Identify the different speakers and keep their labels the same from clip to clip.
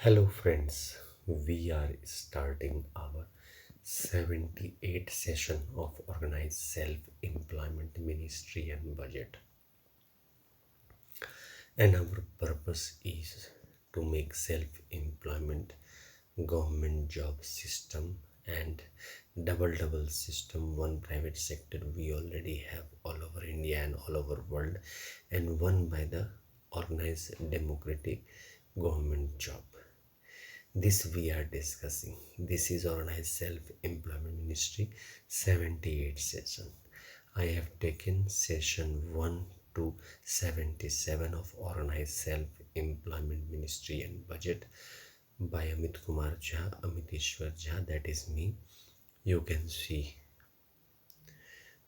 Speaker 1: Hello, friends. We are starting our 78th session of Organized Self-Employment Ministry and Budget. And our purpose is to make self-employment government job system and double system, one private sector we already have all over India and all over world, and one by the organized democratic government job. This we are discussing. This is Organized Self-Employment Ministry 78 session. I have taken session 1 to 77 of Organized Self-Employment Ministry and Budget by Amit Kumar Jha, Amiteshwar Jha, that is me. You can see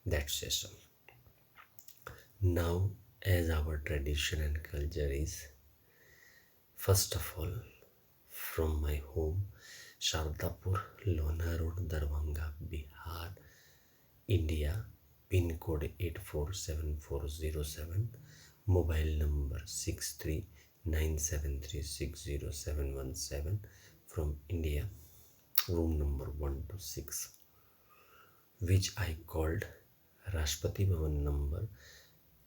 Speaker 1: that session. Now, as our tradition and culture is, first of all, from my home, Shardpur, Lohna Road, Dharbhanga, Bihar, India, pin code 847407, mobile number 6397360717 from India, room number 126, which I called Rashtrapati Bhavan number,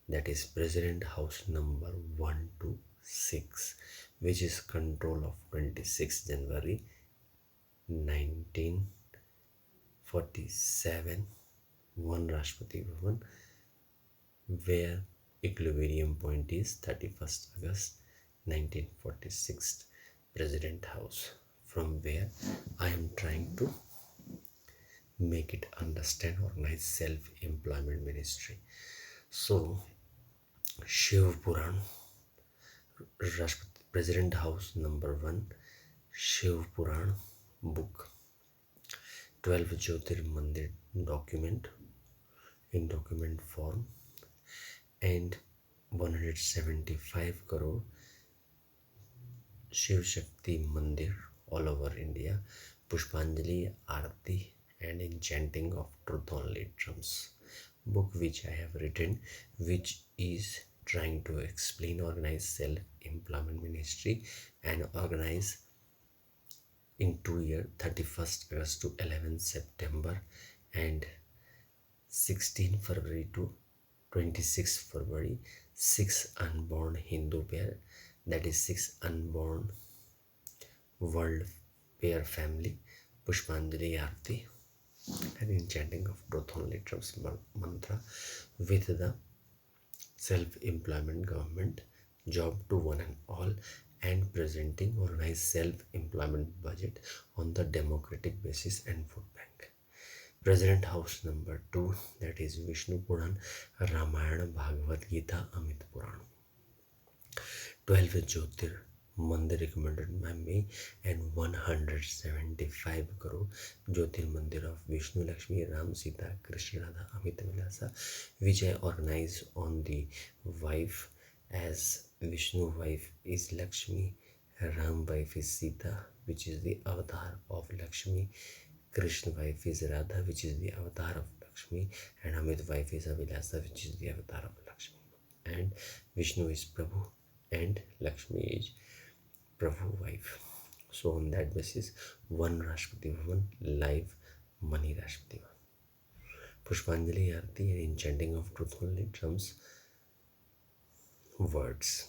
Speaker 1: that is President House number 126, which is control of 26 January 1947, one Rashtrapati Bhavan, where equilibrium point is 31st August 1946, President House, from where I am trying to make it understand Organized Self-Employment Ministry. So, Shiv Puran, President House number 1, Shiv Puran book, 12 Jyotir Mandir document in document form, and 175 crore Shiv Shakti Mandir all over India, Pushpanjali, Arati and Enchanting of Truth Only Drums book, which I have written, which is trying to explain Organized Self-Employment Ministry and organize in 2 years, 31st August to 11th September and 16 February to 26 February, 6 unborn Hindu pair, that is 6 unborn world pair family, Pushpanjali Arti and Enchanting of Truth Only Drums mantra with the self-employment government job to one and all, and presenting Organized Self-Employment budget on the democratic basis and vote bank. President House number 2, that is Vishnu Puran, Ramayana, Bhagavad Gita, Amit Puran. 12 Jyotir Mandir recommended by me, and 175 crore Jyotir Mandir of Vishnu, Lakshmi, Ram, Sita, Krishna, Radha, Amit Vilasa, which I organize on the wife, as Vishnu wife is Lakshmi, Ram wife is Sita, which is the avatar of Lakshmi, Krishna wife is Radha, which is the avatar of Lakshmi, and Amit wife is Avilasa, which is the avatar of Lakshmi. And Vishnu is Prabhu and Lakshmi is Prabhu wife. So on that basis, one Rashtrapati Bhavan live money Rashtrapati Bhavan. Pushpanjali Arti and Enchanting of Truth Only Drums words.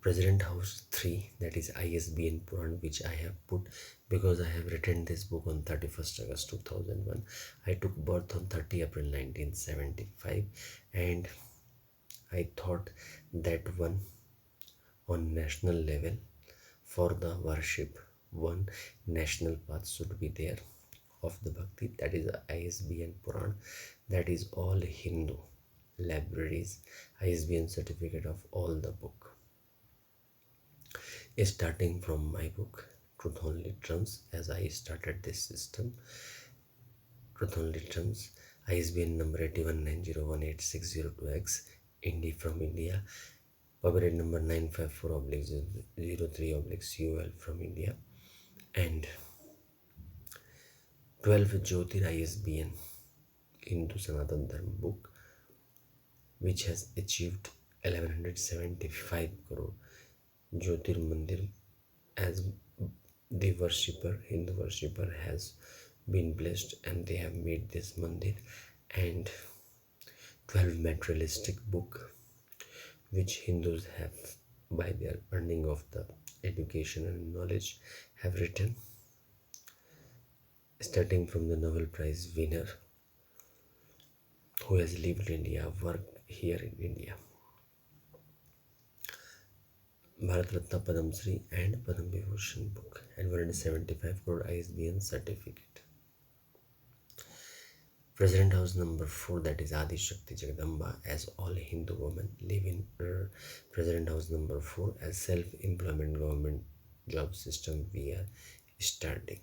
Speaker 1: President House 3, that is ISBN Puran, which I have put because I have written this book on 31st August 2001. I took birth on 30 April 1975, and I thought that one on national level for the worship, one national path should be there of the Bhakti, that is the ISBN Puran, that is all Hindu libraries, ISBN certificate of all the book. Starting from my book, Truth Only Drums, as I started this system, Truth Only Drums, ISBN number 8190186002X, India from India, copyright number 954/03/COL from India, and 12 Jyotir ISBN Hindu Sanatan Dharma book, which has achieved 1175 crore Jyotirmandir as the Hindu worshipper has been blessed, and they have made this mandir, and 12 materialistic book which Hindus have by their earning of the education and knowledge have written, starting from the Nobel Prize winner who has lived in India, worked here in India, Bharat Ratna Padam Shri and Padam Vibhushan book, and 175 crore ISBN certificate. President House number 4, that is Adi Shakti Jagadamba, as all Hindu women live in President House number 4 as self-employment government job system we are starting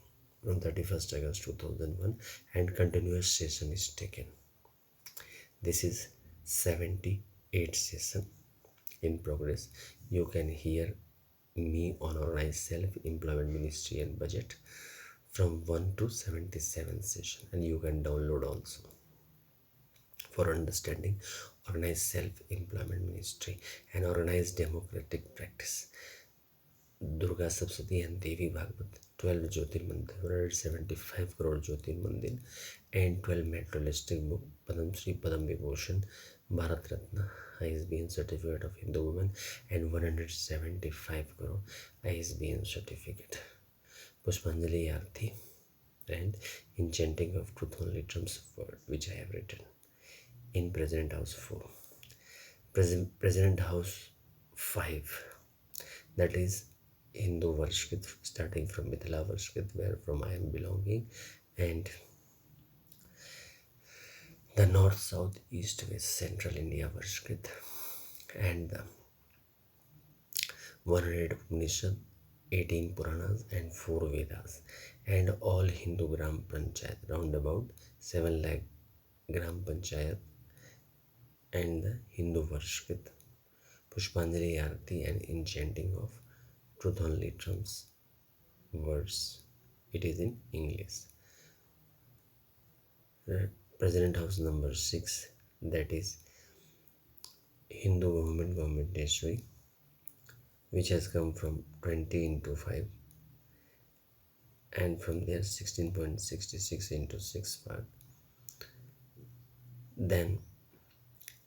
Speaker 1: on 31st August 2001, and continuous session is taken. This is 78th session in progress. You can hear me on Organized Self-Employment Ministry and Budget from 1 to 77 session, and you can download also for understanding Organized Self-Employment Ministry and Organized Democratic Practice. Durga Sapsati and Devi Bhagavad, 12 Jyotirmandir, 175 crore Jyotirmandir, and 12 materialistic book, Padam Shri, Padam Vibhushan, Bharat Ratna, ISBN certificate of Hindu women, and 175 crore ISBN certificate. Pushpanjali Arti and enchanting of truth only trumps word, which I have written in President House 4. President House 5, that is Hindu Varshkrit, starting from Mithila Varshkrit, where from I am belonging, and the north, south, east, west, central India Varshkrit, and the 100 Upanishad, 18 Puranas, and 4 Vedas, and all Hindu Gram Panchayat, round about 7 lakh Gram Panchayat, and the Hindu Varshkrit, Pushpanjali Arti, and enchanting of truth only trumps words. It is in English. President House number 6, that is Hindu Government History, which has come from 20 into 5, and from there 16.66 into 6 part. Then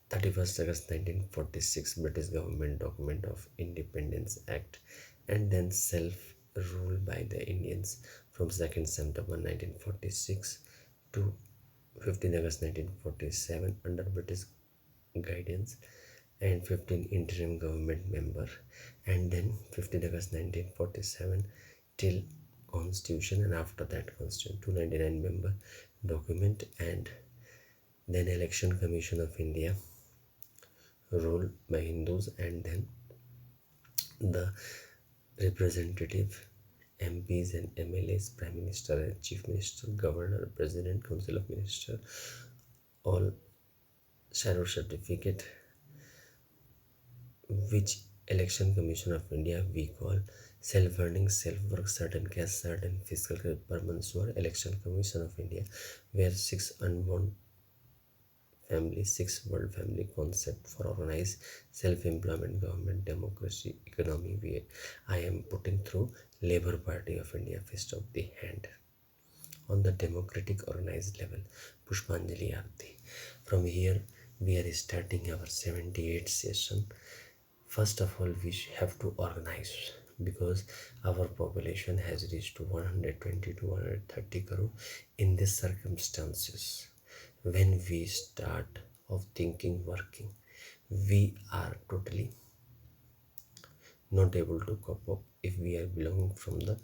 Speaker 1: 31st August 1946, British Government Document of Independence Act, and then self-rule by the Indians from 2nd September 1946 to 15 August 1947 under British guidance, and 15 interim government member, and then 15 August 1947 till constitution, and after that constitution 299 member document, and then election commission of India ruled by Hindus, and then the representative MPs and MLAs, Prime Minister and Chief Minister, Governor, President, Council of Ministers, all shadow certificate, which Election Commission of India we call self-earning, self-work, certain caste, certain fiscal credit per month, or Election Commission of India, where 6 unborn family, 6 world family concept for organized self-employment government democracy economy, where I am putting through Labour Party of India fist of the hand. On the democratic organized level, Pushpanjali Arti. From here we are starting our 78th session. First of all, we have to organize, because our population has reached to 120 to 130 crore. In these circumstances, when we start of thinking, working, we are totally not able to cope up if we are belonging from the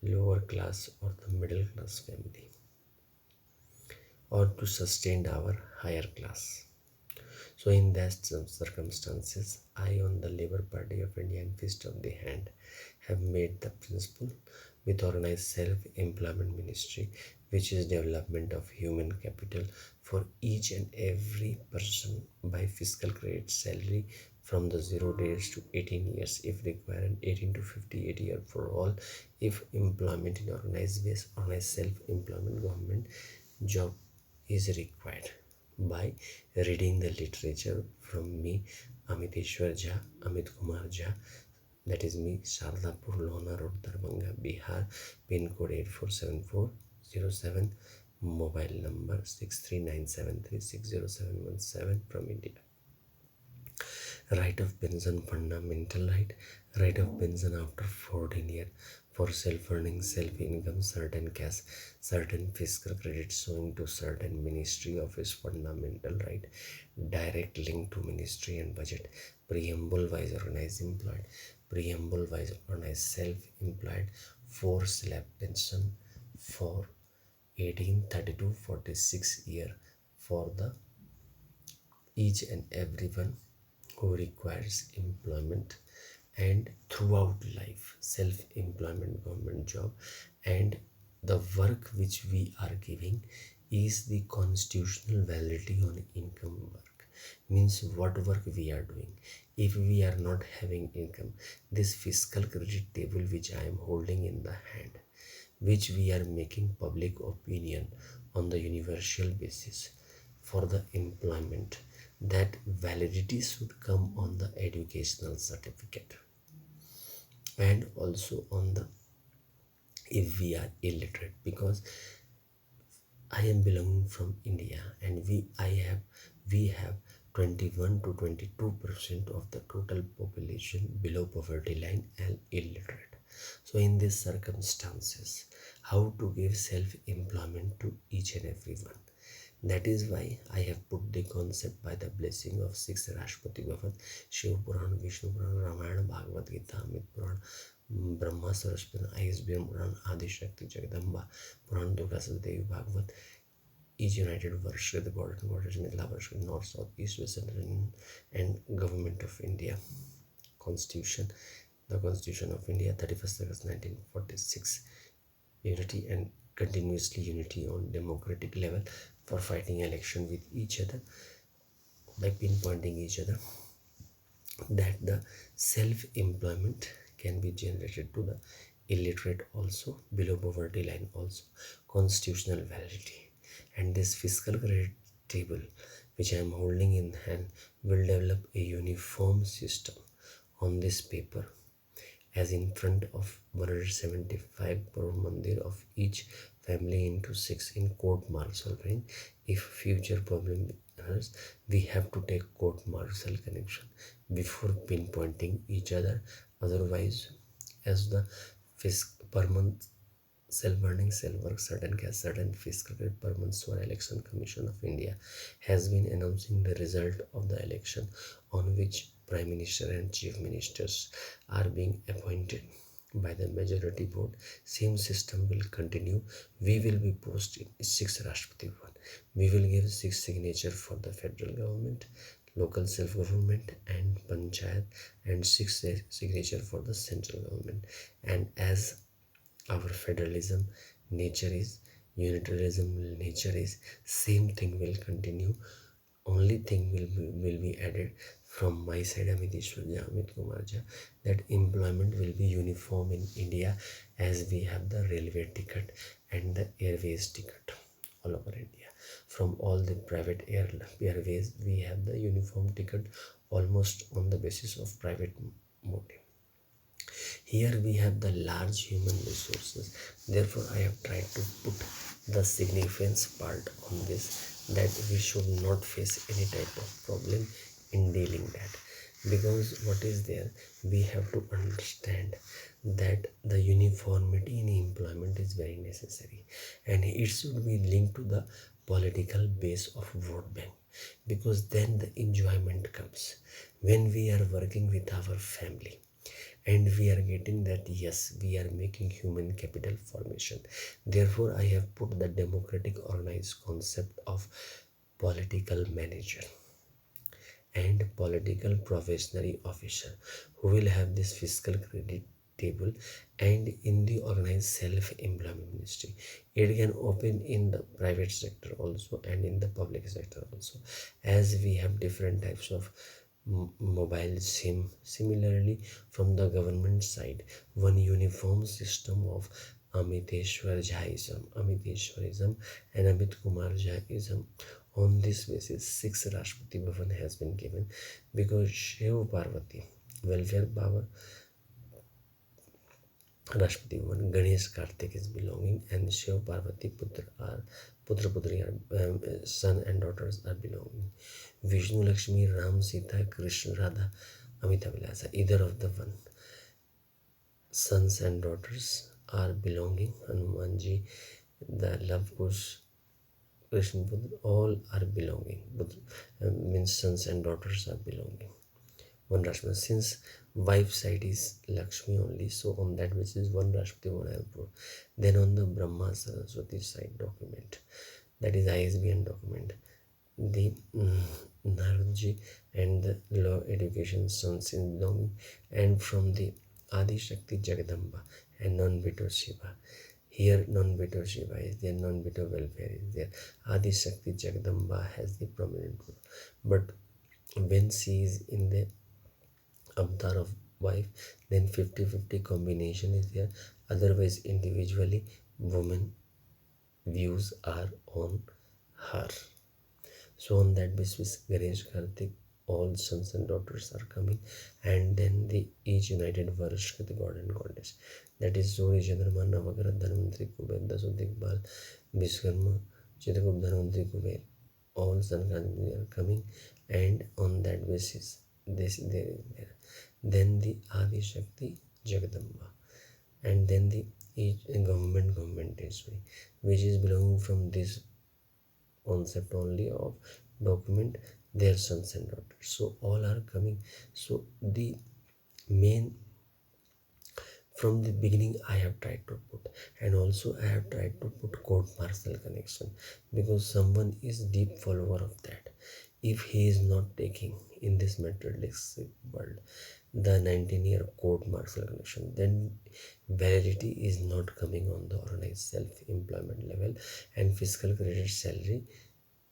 Speaker 1: lower class or the middle class family, or to sustain our higher class. So in that circumstances, I on the Labour Party of India and fist of the hand have made the principle with Organized Self-Employment Ministry, which is development of human capital for each and every person by fiscal credit salary from the 0 days to 18 years if required, and 18 to 58 years for all if employment in organized base, organized self-employment government job is required, by reading the literature from me, Amiteshwar Jha, Amit Kumar Jha, that is me, Shardpur, Lohna Road, Dharbhanga, Bihar, pin code 847407, mobile number 639736017 from India. Right of pension, fundamental right of pension after 14 years for self-earning, self-income, certain cash, certain fiscal credit showing to certain ministry office, fundamental right, direct link to ministry and budget, preamble wise organized employed, preamble wise organized self-employed, for slab pension for 1832-46 year for the each and everyone who requires employment and throughout life self-employment government job, and the work which we are giving is the constitutional validity on income work, means what work we are doing. If we are not having income, this fiscal credit table which I am holding in the hand, which we are making public opinion on the universal basis for the employment, that validity should come on the educational certificate and also on the, if we are illiterate, because I am belonging from India and we have 21 to 22% of the total population below poverty line and illiterate. So in these circumstances, how to give self-employment to each and everyone? That is why I have put the concept by the blessing of six Rashtrapati Bhavat, Shiv Puran, Vishnu Puran, Ramayana, Bhagavad Gita, Amit Puran, Brahma Saraswati, ISBM Puran, Adi Shakti Jagadamba Puran, Durga Devi Bhagavad, each united verse with the border and borders, Midla verse with North, South, East, West, and Government of India, Constitution, the Constitution of India, 31st August 1946, unity and continuously unity on democratic level for fighting election with each other by pinpointing each other, that the self-employment can be generated to the illiterate also, below poverty line also, constitutional validity. And this fiscal credit table which I am holding in hand will develop a uniform system on this paper, as in front of 175 crore mandir of each family into 6 in court martial range. If future problem occurs, we have to take court martial connection before pinpointing each other. Otherwise, as the per month self-earning, self-work, certain cash, certain fiscal credit per month, so Election Commission of India has been announcing the result of the election on which Prime Minister and Chief Ministers are being appointed by the majority vote. Same system will continue. We will be posting 6 Rashtrapati Bhavan. We will give 6 signature for the federal government, local self-government and panchayat, and 6 signature for the central government. And as our federalism nature is, unitarianism nature is, same thing will continue. Only thing will be added from my side, Amiteshwar Jha, Amit kumar Jha, that employment will be uniform in India, as we have the railway ticket and the airways ticket all over India. From all the private airways, we have the uniform ticket almost on the basis of private motive. Here we have the large human resources. Therefore, I have tried to put the significance part on this, that we should not face any type of problem in dealing that. Because what is there, we have to understand that the uniformity in employment is very necessary, and it should be linked to the political base of vote bank, because then the enjoyment comes when we are working with our family and we are getting that yes, we are making human capital formation. Therefore, I have put the democratic organized concept of political manager and political professional officer who will have this fiscal credit table, and in the organized self-employment ministry. It can open in the private sector also and in the public sector also, as we have different types of mobile SIM. Similarly, from the government side, one uniform system of Amiteshwar Jha and Amit kumar Jha. On this basis, 6 Rashtrapati Bhavan has been given, because Shiv Parvati welfare power Rashpati 1, Ganesh Kartik is belonging, and Shiv Parvati Putra Putri are son and daughters are belonging. Vishnu Lakshmi Ram Sita Krishna Radha Amita Vilasa, either of the one sons and daughters are belonging. Hanumanji, the love kush, Krishna Putra, all are belonging. Means sons and daughters are belonging. One Rashpati. Since wife side is Lakshmi only, so on that basis one Rashpati one I have put. Then on the Brahma Saraswati side document, that is ISBN document, the Narodji and the law education sons is belonging, and from the Adi Shakti Jagadamba and non-Bito Shiva. Here non-Bito Shiva is there, non-Bito welfare is there. Adi Shakti Jagadamba has the prominent role. But when she is in the avatar of wife, then 50-50 combination is there. Otherwise, individually, women views are on her. So on that basis, Ganesh Kartik, all sons and daughters are coming, and then the each united Varshka, the god and goddess. That is Suri Chandrama Navagra Dhanvantri Kuber Dasodigbal Vishkarma Chitrakup Dhanvantri Kuber. All Sankrantini are coming, and on that basis, this there is there. Then the Adi Shakti Jagadamba, and then the each government is which is belonging from this concept only of document their sons and daughters. So all are coming. So the main from the beginning I have tried to put, and also I have tried to put court martial connection, because someone is deep follower of that. If he is not taking in this materialistic world the 19-year court martial connection, then validity is not coming on the organized self-employment level, and fiscal credit salary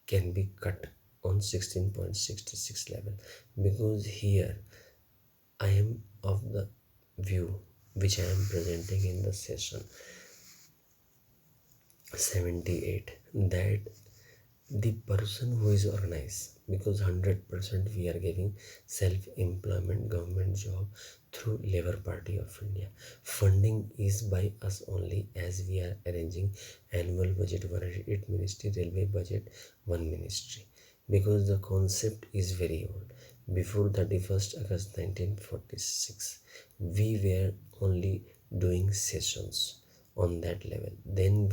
Speaker 1: can be cut on 16.66 level, because here I am of the view which I am presenting in the session 78, that the person who is organized, because 100% we are giving self-employment government job through Labour Party of India. Funding is by us only, as we are arranging annual budget 108 ministry, railway budget 1 ministry, because the concept is very old. Before 31st August 1946, we were only doing sessions on that level. Then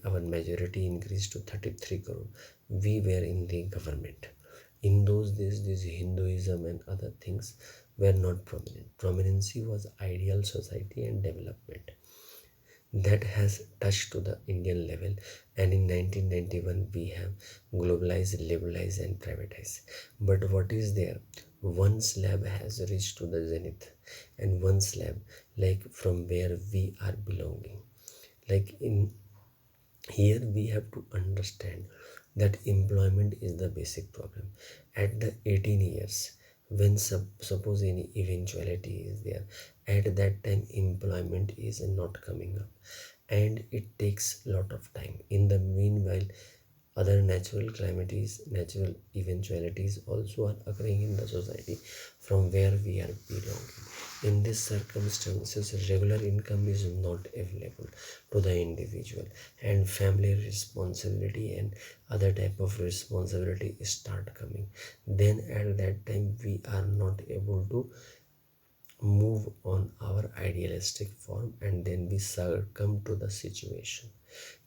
Speaker 1: our majority increased to 33 crore, we were in the government. In those days, this Hinduism and other things were not prominent. Prominency was ideal society and development. That has touched to the Indian level, and in 1991 we have globalized, liberalized and privatized. But what is there? One slab has reached to the zenith, and one slab, like from where we are belonging. Like in here we have to understand that employment is the basic problem. At the 18 years, when suppose any eventuality is there, at that time employment is not coming up, and it takes lot of time. In the meanwhile, other natural eventualities also are occurring in the society from where we are belonging. In these circumstances, regular income is not available to the individual, and family responsibility and other type of responsibility start coming. Then at that time we are not able to move on our idealistic form, and then we succumb to the situation.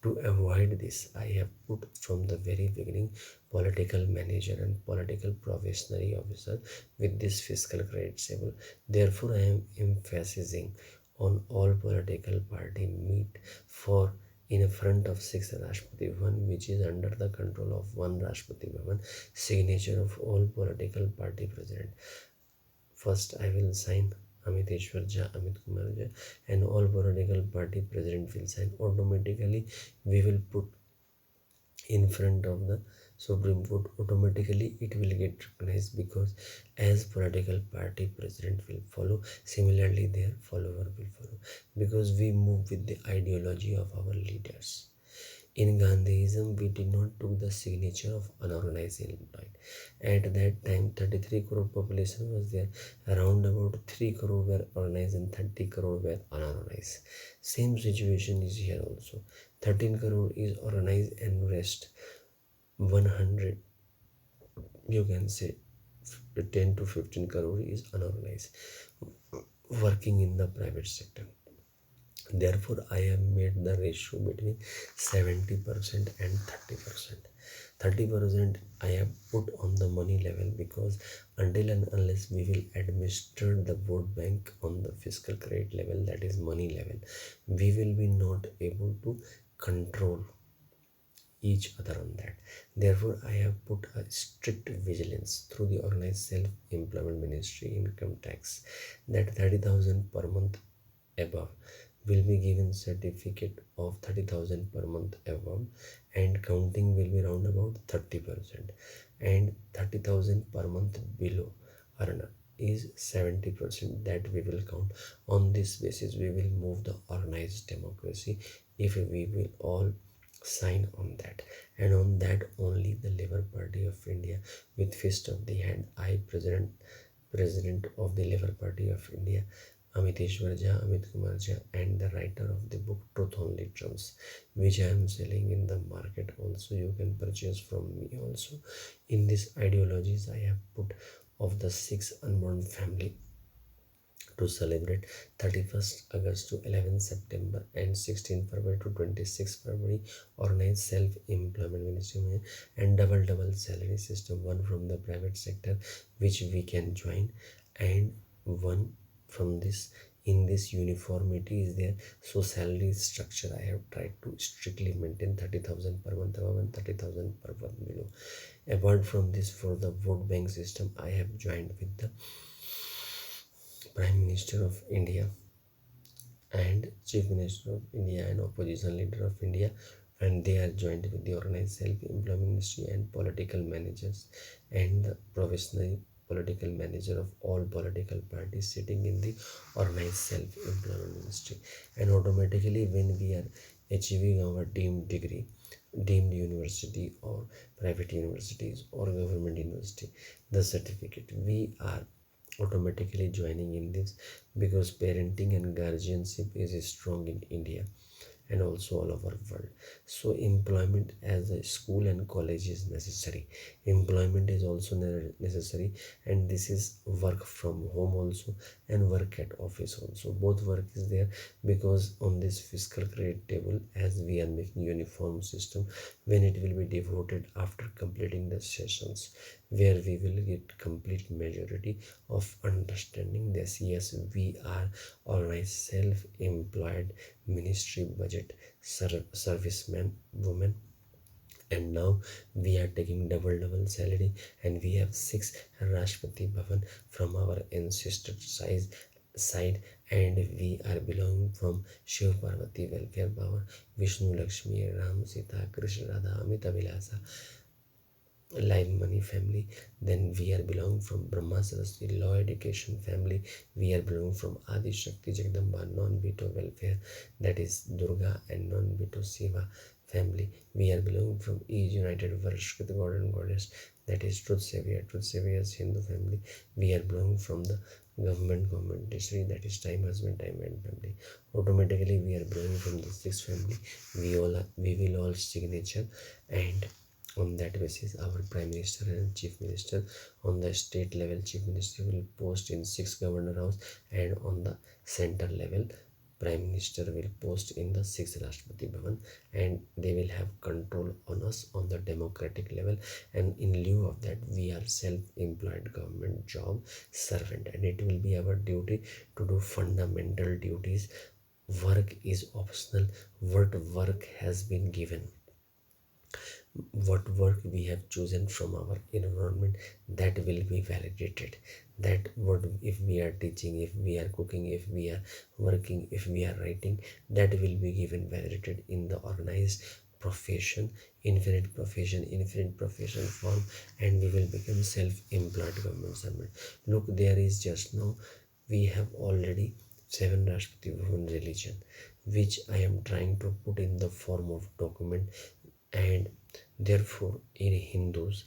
Speaker 1: To avoid this, I have put from the very beginning political manager and political probationary officer with this fiscal credit table. Therefore, I am emphasizing on all political party meet for in front of 6 Rashtrapati Bhavan, which is under the control of 1 Rashtrapati Bhavan, signature of all political party president. First, I will sign Amiteshwar Jha, Amit kumar Jha, and all political party president will sign. Automatically, we will put in front of the Supreme Court. Automatically, it will get recognized, because as political party president will follow, similarly their follower will follow, because we move with the ideology of our leaders. In Gandhism, we did not took the signature of unorganized employed. At that time, 33 crore population was there. Around about 3 crore were organized and 30 crore were unorganized. Same situation is here also. 13 crore is organized and rest 100, you can say 10 to 15 crore is unorganized, working in the private sector. Therefore, I have made the ratio between 70% and 30%. 30% I have put on the money level, because until and unless we will administer the vote bank on the fiscal credit level, that is money level, we will be not able to control each other on that. Therefore, I have put a strict vigilance through the Organized Self-Employment Ministry Income Tax that 30,000 per month above will be given certificate of 30,000 per month above, and counting will be round about 30%, and 30,000 per month below earner is 70%, that we will count. On this basis we will move the organized democracy if we will all sign on that, and on that only the Labour Party of India, with fist of the hand, I president of the Labour Party of India, Amiteshwar Jha, Amit kumar Jha, and the writer of the book Truth Only Trumps, which I am selling in the market also. You can purchase from me also. In these ideologies I have put of the 6 unborn family to celebrate 31st August to 11 September and 16 February to 26 February, organized self-employment ministry and double salary system, one from the private sector which we can join, and one from this. In this uniformity is there, so salary structure I have tried to strictly maintain 30,000 per month above and 30,000 per month below. Apart from this, for the vote bank system, I have joined with the Prime Minister of India and Chief Minister of India and Opposition Leader of India, and they are joined with the Organized Self-Employment Ministry and political managers and the professional political manager of all political parties sitting in the Organized Self-Employment Ministry. And automatically, when we are achieving our deemed degree, deemed university or private universities or government university, the certificate, we are automatically joining in this, because parenting and guardianship is strong in India and also all over world. So employment as a school and college is necessary. Employment is also necessary, and this is work from home also and work at office also. Both work is there, because on this fiscal credit table, as we are making uniform system, when it will be devoted after completing the sessions, where we will get complete majority of understanding this. Yes, we are organized self-employed ministry budget servicemen women, and now we are taking double salary, and we have 6 Rashtrapati Bhavan from our ancestor side, and we are belonging from Shiv Parvati Welfare Power, Vishnu Lakshmi Ram Sita Krishna Radha Amita Vilasa Live Money family. Then we are belong from Brahma Saraswati Law Education family. We are belong from Adi Shakti Jagdamba non-veto welfare, that is Durga, and non-veto Siva family. We are belong from East United Varshkrit God and Goddess, that is Truth Saviors Hindu family. We are belong from the government history, that is Time Husband Time and family. Automatically we are belonging from the 6th family. We will all signature, and on that basis our Prime Minister and Chief Minister on the state level, Chief Minister will post in 6 governor house, and on the center level Prime Minister will post in the 6th Rashtrapati Bhavan, and they will have control on us on the democratic level. And in lieu of that, we are self-employed government job servant, and it will be our duty to do fundamental duties. Work is optional. What work has been given, what work we have chosen from our environment, that will be validated. That what, if we are teaching, if we are cooking, if we are working, if we are writing, that will be given validated in the organized profession, infinite profession form, and we will become self-employed government servant. Look, there is just now we have already 7 Rashtrapati Bhavan religion, which I am trying to put in the form of document, and therefore in Hindus,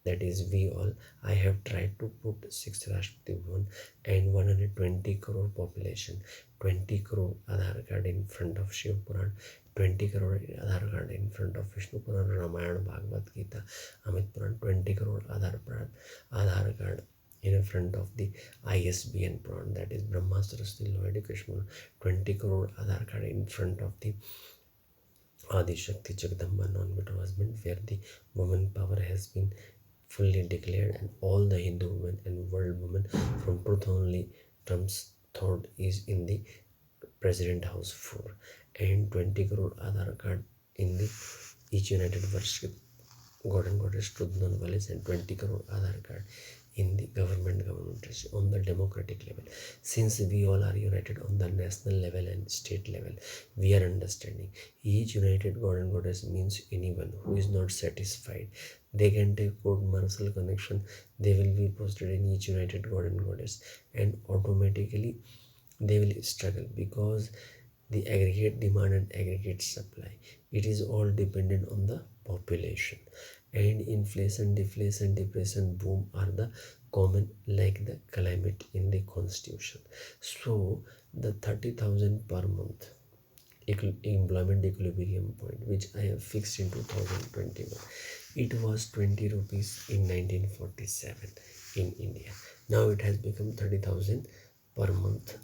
Speaker 1: that is we all, I have tried to put 6 Rashtrapati Bhavan and 120 crore population, 20 crore Aadhaar card in front of Shiv Puran, 20 crore Aadhaar card in front of Vishnu Puran, Ramayana, Bhagavad Gita, Amit Puran, 20 crore Aadhaar card in front of the ISBN Puran, that is Brahma Saraswati Law Education, 20 crore Aadhaar card in front of the Adi Shakti Jagdamba non-veto husband, where the woman power has been fully declared, and all the Hindu women and world women from truth only Trump's thought is in the President House 4, and 20 crore Aadhaar card in the each United Worship God and Goddess Truth Non-Violence, and 20 crore Aadhaar card in the government on the democratic level. Since we all are united on the national level and state level, we are understanding each united God and Goddess means anyone who is not satisfied, they can take court martial connection, they will be posted in each united God and Goddess, and automatically they will struggle, because the aggregate demand and aggregate supply, it is all dependent on the population, and inflation, deflation, depression, boom are the common like the climate in the constitution. So the 30,000 per month employment equilibrium point, which I have fixed in 2021, it was 20 rupees in 1947 in India. Now it has become 30,000 per month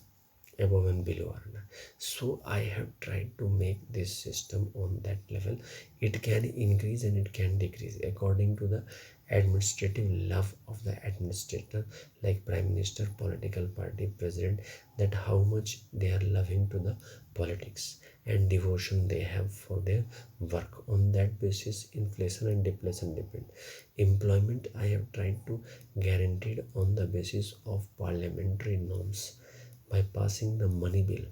Speaker 1: above and below earner. So I have tried to make this system on that level. It can increase and it can decrease according to the administrative love of the administrator, like prime minister, political party, president, that how much they are loving to the politics and devotion they have for their work. On that basis, inflation and deflation depend. Employment I have tried to guaranteed on the basis of parliamentary norms by passing the money bill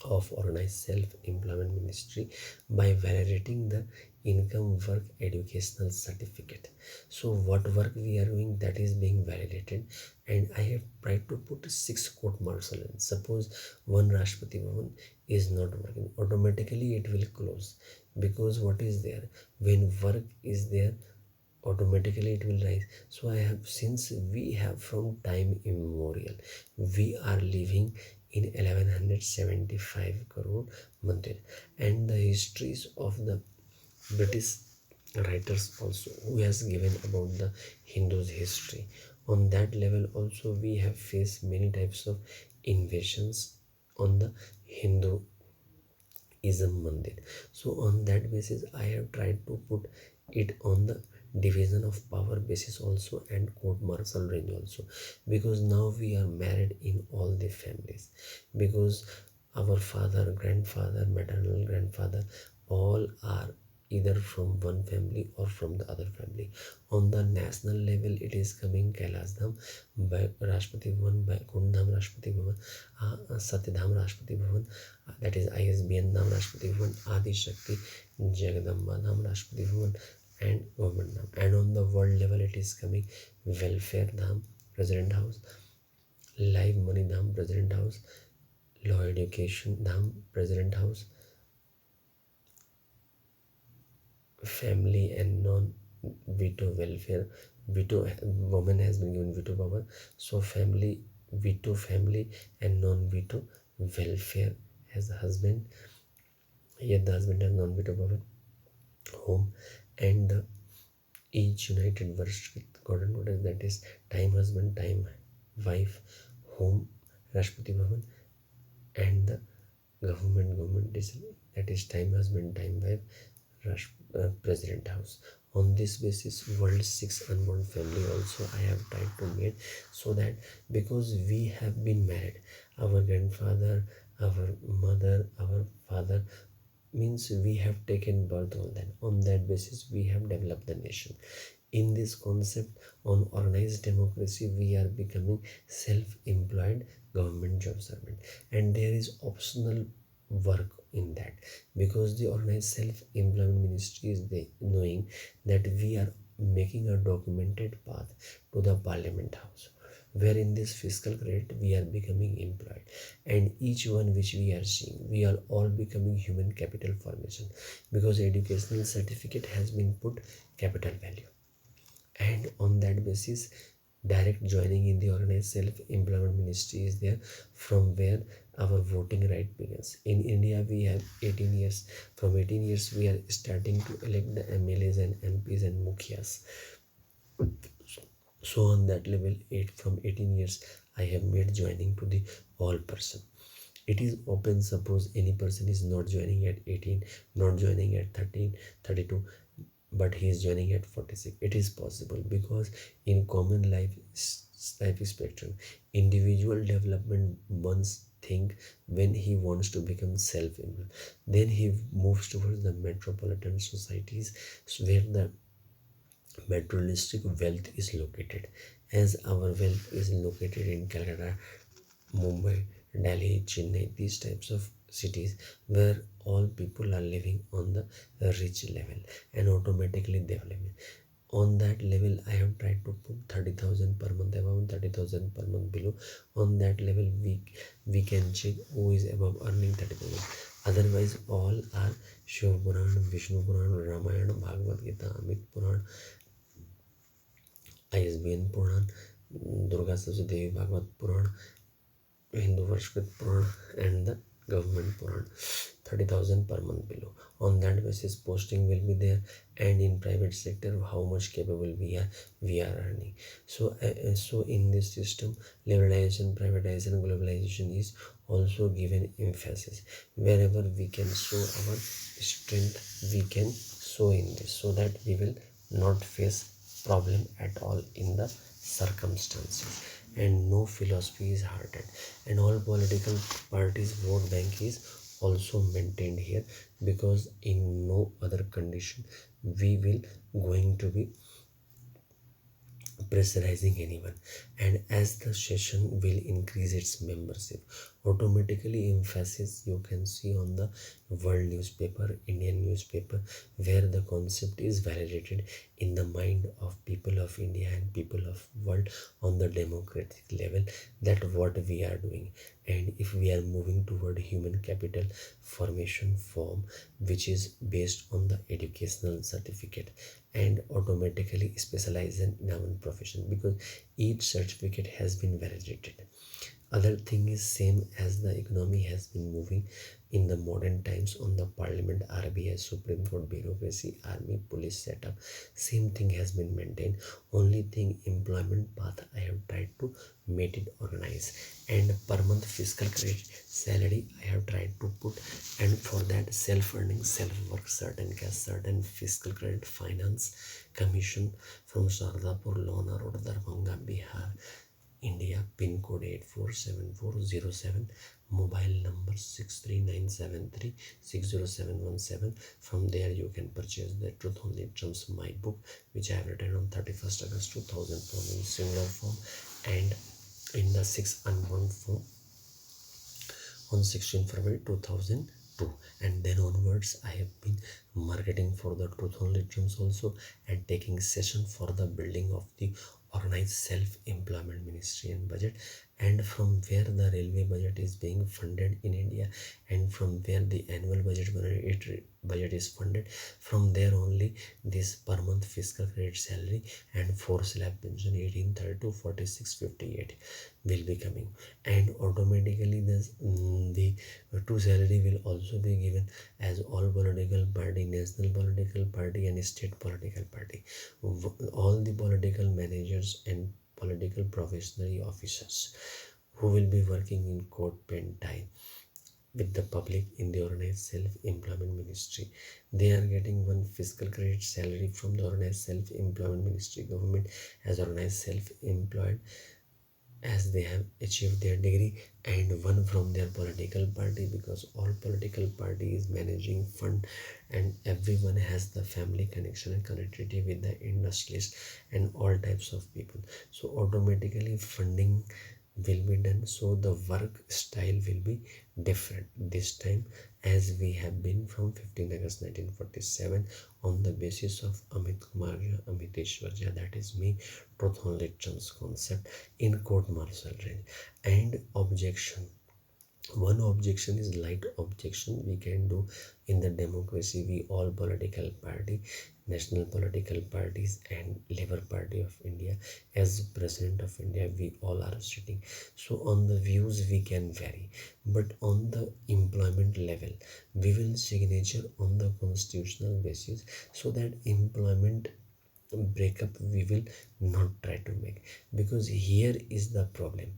Speaker 1: of Organized Self-Employment Ministry by validating the income work educational certificate. So what work we are doing, that is being validated, and I have tried to put 6 court martial in. Suppose one Rashtrapati Bhavan is not working, automatically it will close, because what is there, when work is there, automatically it will rise. So I have, since we have from time immemorial, we are living in 1175 crore mandir, and the histories of the British writers also, who has given about the Hindus history, on that level also we have faced many types of invasions on the Hinduism mandir. So on that basis I have tried to put it on the division of power basis also, and court martial range also, because now we are married in all the families, because our father, grandfather, maternal grandfather, all are either from one family or from the other family. On the national level, it is coming Kailash Dham by Rashtrapati Bhavan, by Kundham Rashtrapati Bhavan, Satyadham Rashtrapati Bhavan, that is ISBN Dham Rashtrapati Bhavan, Adi Shakti Jagadamba Dham Rashtrapati Bhavan, and Government Dham. And on the world level, it is coming Welfare Dham, President House, Live Money Dham, President House, Law Education Dham, President House, Family and non-veto welfare. Veto, woman has been given veto power. So family, veto family, and non-veto welfare as the husband. Yet the husband has non-veto power. Home, and the each united verse with God and goddess, that is time husband, time wife, home, Rashtrapati Bhavan, and the government that is time husband, time wife, President House. On this basis, world 6 unborn family also I have tried to make, so that because we have been married, our grandfather, our mother, our father, means we have taken birth on that. On that basis, we have developed the nation. In this concept on organized democracy, we are becoming self-employed government job servant, and there is optional work in that, because the organized self-employment ministry is knowing that we are making a documented path to the parliament house, where in this fiscal credit we are becoming employed, and each one which we are seeing, we are all becoming human capital formation, because educational certificate has been put capital value, and on that basis direct joining in the organized self-employment ministry is there, from where our voting right begins. In India we have 18 years. From 18 years we are starting to elect the MLAs and MPs and mukhias. So on that level, 8 from 18 years I have made joining to the all person. It is open, suppose any person is not joining at 18, not joining at 13, 32, but he is joining at 46. It is possible, because in common life spectrum, individual development once think when he wants to become self-employed, then he moves towards the metropolitan societies, where the materialistic wealth is located. As our wealth is located in Calcutta, Mumbai, Delhi, Chennai, these types of cities where all people are living on the rich level and automatically developing. On that level, I have tried to put 30,000 per month, above 30,000 per month, below. On that level, we can check who is above earning 30,000. Otherwise, all are Shiva Puran, Vishnu Puran, Ramayana, Bhagavad Gita, Amit Puran, ISBN Puran, Durga Saptati Devi Bhagavad Puran, Hindu Varshkat Puran, and the government Puran. 30,000 per month below. On that basis, posting will be there, and in private sector, how much capable we are earning. So in this system, liberalization, privatization, globalization is also given emphasis. Wherever we can show our strength, we can show in this, so that we will not face problem at all in the circumstances. And no philosophy is hearted, and all political parties vote bank is also maintained here, because in no other condition we will going to be pressurizing anyone. And as the session will increase its membership, automatically emphasis you can see on the world newspaper, Indian newspaper, where the concept is validated in the mind of people of India and people of world on the democratic level, that what we are doing. And if we are moving toward human capital formation form, which is based on the educational certificate, and automatically specialization in our profession, because each certificate has been validated. Other thing is same as the economy has been moving in the modern times on the parliament, RBI, Supreme Court, bureaucracy, army, police setup, same thing has been maintained. Only thing, employment path I have tried to make it organized, and per month fiscal credit salary I have tried to put, and for that self-earning, self-work, certain cash, certain fiscal credit, finance commission from Shardpur, Lohna Road, Dharbhanga, Bihar, India, pin code 847407, mobile number 63973 From there you can purchase the Truth Only Trumps my book, which I have written on 31st August 2004 in singular form, and in the 6th unborn form on 16th February 2002. And then onwards I have been marketing for the Truth Only Trumps also, and taking session for the building of the organized self-employment ministry and budget, and from where the railway budget is being funded in India, and from where the annual budget is funded, from there only this per month fiscal credit salary and 4 slab pension 1832 4658 will be coming. And automatically the two salary will also be given as all political party, national political party and state political party, all the political managers and political professional officers who will be working in court pen tie with the public in the organized self-employment ministry. They are getting one fiscal credit salary from the organized self-employment ministry government as organized self-employed, as they have achieved their degree, and one from their political party, because all political party is managing fund, and everyone has the family connection and connectivity with the industries and all types of people. So automatically funding will be done. So the work style will be different this time, as we have been from 15 August 1947 on the basis of Amit Kumar Jha, Amiteshwar Jha, that is me, truth only trumps concept in court martial range. And objection, one objection is light objection we can do in the democracy. We all political party, national political parties and Labour Party of India, as President of India, we all are sitting. So on the views we can vary, but on the employment level we will signature on the constitutional basis, so that employment breakup we will not try to make. Because here is the problem,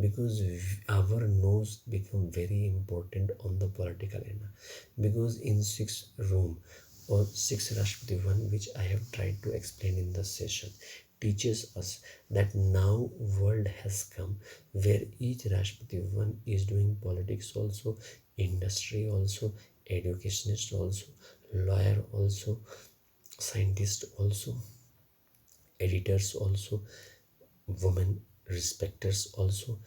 Speaker 1: because our nose become very important on the political arena. Because in 6 room or 6 Rashtrapati one, which I have tried to explain in the session, teaches us that now world has come where each Rashtrapati one is doing politics also, industry also, educationist also, lawyer also, scientist also, editors also, women respecters also,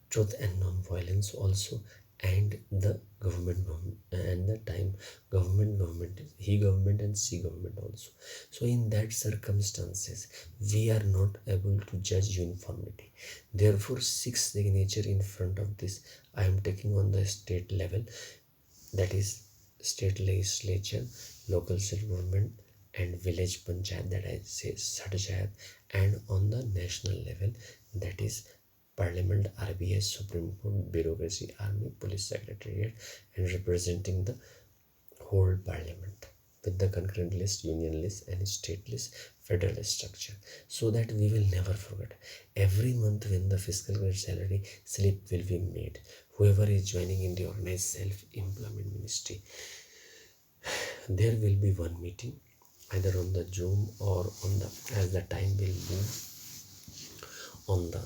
Speaker 1: truth and non-violence also, and the government and the time government he government and she government also. So in that circumstances we are not able to judge uniformity. Therefore 6 signature in front of this I am taking on the state level, that is state legislature, local state government and village panchayat, that I say Sadhayat, and on the national level, that is Parliament, RBI, Supreme Court, bureaucracy, army, police secretariat, and representing the whole parliament with the concurrent list, union list, and state list, federal structure, so that we will never forget. Every month when the fiscal grade salary slip will be made, whoever is joining in the organized self-employment ministry, there will be one meeting either on the Zoom or on the, as the time will move, on the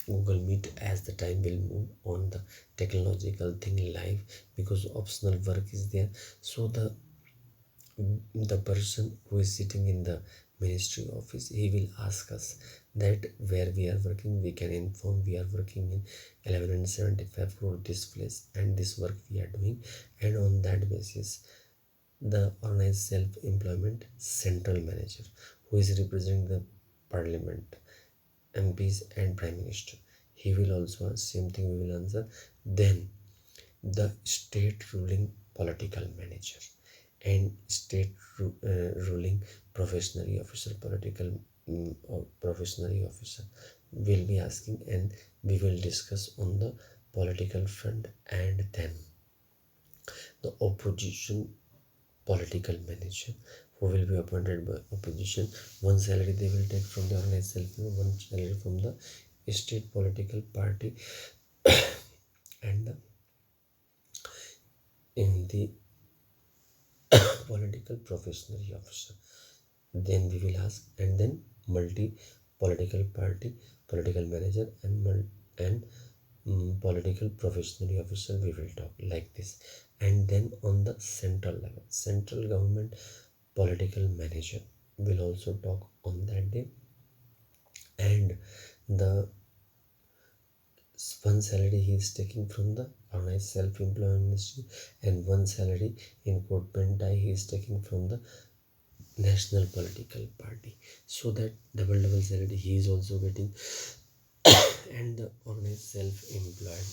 Speaker 1: Google Meet, as the time will move, on the technological thing live, because optional work is there. So the person who is sitting in the ministry office, he will ask us that where we are working, we can inform we are working in 1175 crore this place and this work we are doing, and on that basis the organized self-employment central manager, who is representing the parliament, MPs and prime minister, he will also ask same thing we will answer. Then the state ruling political manager and state ruling professionary officer, political or professionary officer will be asking, and we will discuss on the political front. And then the opposition political manager, who will be appointed by opposition, one salary they will take from the organized self, one salary from the state political party, and in the political professional officer. Then we will ask, and then multi political party political manager and political professional officer we will talk like this. And then on the central level, central government political manager will also talk on that day. And the one salary he is taking from the organized self-employment ministry, and one salary in court pentai he is taking from the national political party. So that double salary he is also getting. And the organized self-employed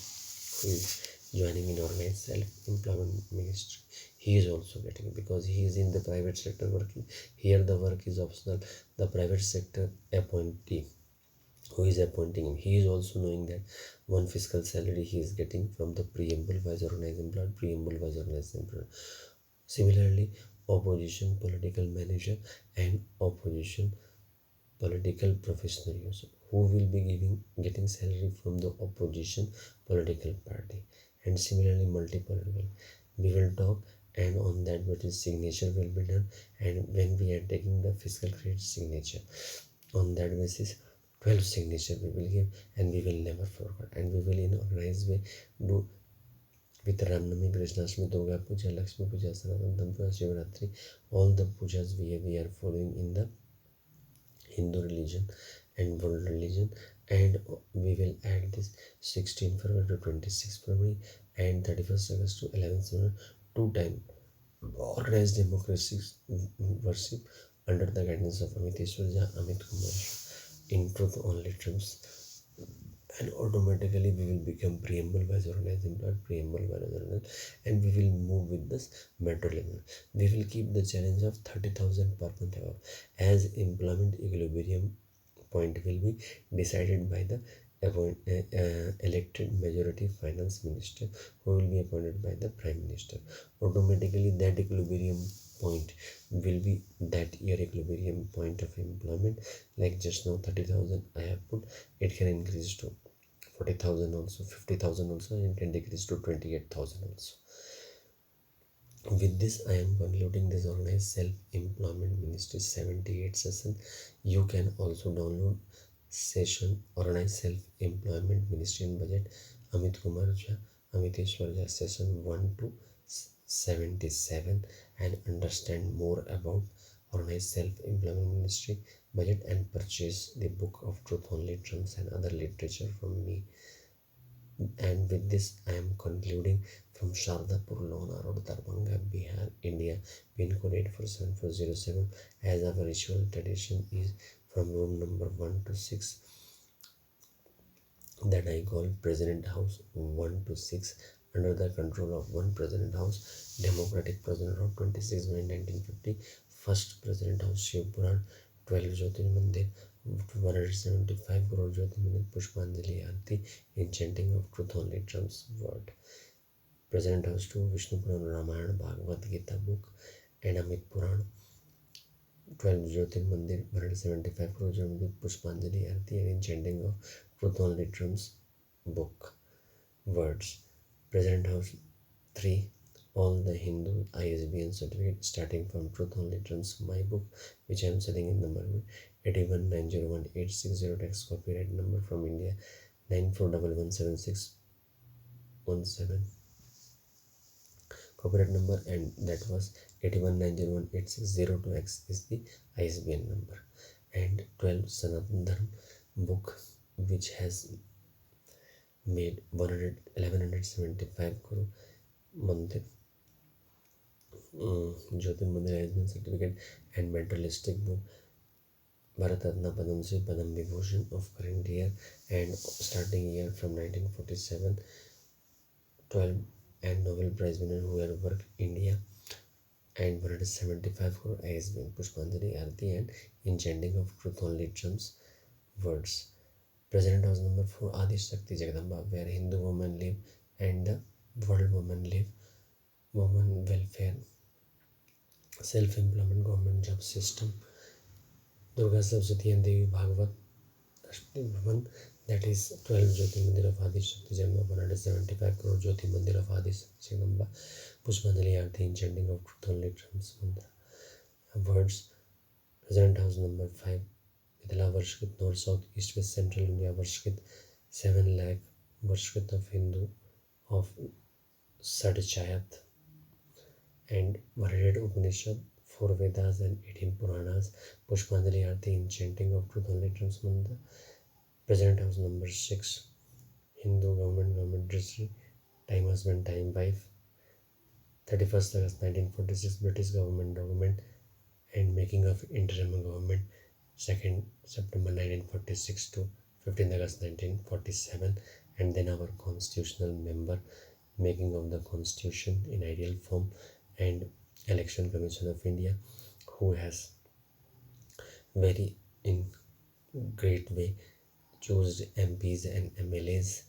Speaker 1: who is joining in organized self-employment ministry, he is also getting, because he is in the private sector working. Here the work is optional. The private sector appointee who is appointing him, he is also knowing that one fiscal salary he is getting from the preamble wise organized employed, preamble wise organized employed. Similarly, opposition political manager and opposition political professional user, who will be getting salary from the opposition political party. And similarly multi-political, we will talk, and on that what is signature will be done. And when we are taking the fiscal credit signature, on that basis 12 signature we will give, and we will never forget, and we will in organized way do with Ramnami, Krishnastami, Durga Puja, Lakshmi Puja, Sanatan Puja, Shivaratri, all the pujas we are following in the Hindu religion and world religion. and we will add this 16 February to 26 February and 31st August to 11th September, two time organized democracy worship under the guidance of Amiteshwar Jha Amit kumar Jha in truth only terms, and automatically we will become preamble by organized employed, preamble by organized, and we will move with this metro level. We will keep the challenge of 30,000 per month above, as employment equilibrium point will be decided by the elected majority finance minister, who will be appointed by the prime minister. Automatically that equilibrium point will be that year equilibrium point of employment. Like just now 30,000 I have put, it can increase to 40,000 also, 50,000 also, and can decrease to 28,000 also. With this, I am concluding this Organized Self-Employment Ministry 78 session. You can also download session Organized Self-Employment Ministry and Budget Amit Kumar Jha Amiteshwar Jha session 1 to 77 and understand more about Organized Self-Employment Ministry Budget and purchase the book of Truth Only Terms and other literature from me. And with this, I am concluding from Shardpur, Lohna Road, Dharbhanga, Bihar, India, pin code 847407. As our ritual tradition is from room number 1 to 6, that I call President House 1 to 6, under the control of one President House, Democratic President of 26 May 1950, first President House, Shiv Puran, 12 Jyotir Mandir, 175 crore Jyoti Mandir, Pushpanjali Aarti in chanting of truth only trumps word. President House 2, Vishnu Puran, Ramayana, Bhagavad Gita book, and Amit Puran, 12 Jyotir Mandir, 175 crore Jyoti Mandir, Pushpanjali Aarti, and in chanting of truth only trumps book words. President House 3, all the Hindu ISBN certificate starting from truth only terms, my book, which I am selling in number 81901860, tax copyright number from India 94117617, copyright number, and that was 81901860, is the ISBN number. And 12 Sanatan Dharma book, which has made 1175 crore Mandir, Jyotir Mandir has been certificate, and mentalistic book Bharat Ratna Padam Shri Padam Vibhushan of current year and starting year from 1947, 12, and Nobel Prize winner who have worked India, and 175 crore ISBN Pushpanjali Aarti and in chanting of truth only terms words. President House number 4, Adi Shakti Jagadamba, where Hindu women live and the world women live, women welfare, self-employment, government job system, Durga Saraswati and Devi Bhagavat Bhavan, that is 12 Jyoti Mandir of Adi Shakti Jagadamba, 175 crore Jyoti Mandir of Adi Shakti Jagadamba, Pushpanjali Aarti in chanting of truth only terms mantra words. President House number 5, Mithila Varshkrit, North, South, East, West, Central India Varshkrit, 7 lakh Varshkrit of Hindu of Sadchayat and 100 Upanishad, 4 Vedas and 18 Puranas, Pushpanjali Aarti in chanting of truth only terms mantra. President House number 6, Hindu government registry, time husband, time wife, 31st August 1946, British government document, and making of interim government, 2nd September 1946 to 15th August 1947, and then our constitutional member, making of the constitution in ideal form, and election commission of India, who has very in great way chose MPs and MLAs,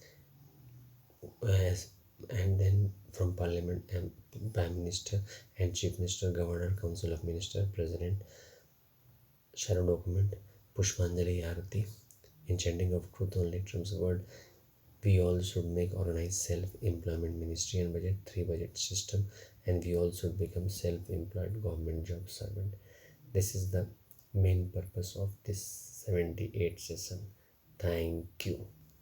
Speaker 1: as, and then from parliament and prime minister and chief minister, governor, council of minister, president, shadow document, Pushpanjali Aarti in chanting of truth only terms word. We all should make organized self-employment ministry and budget 3 budget system, and we all should become self-employed government job servant. This is the main purpose of this 78 session. Thank you.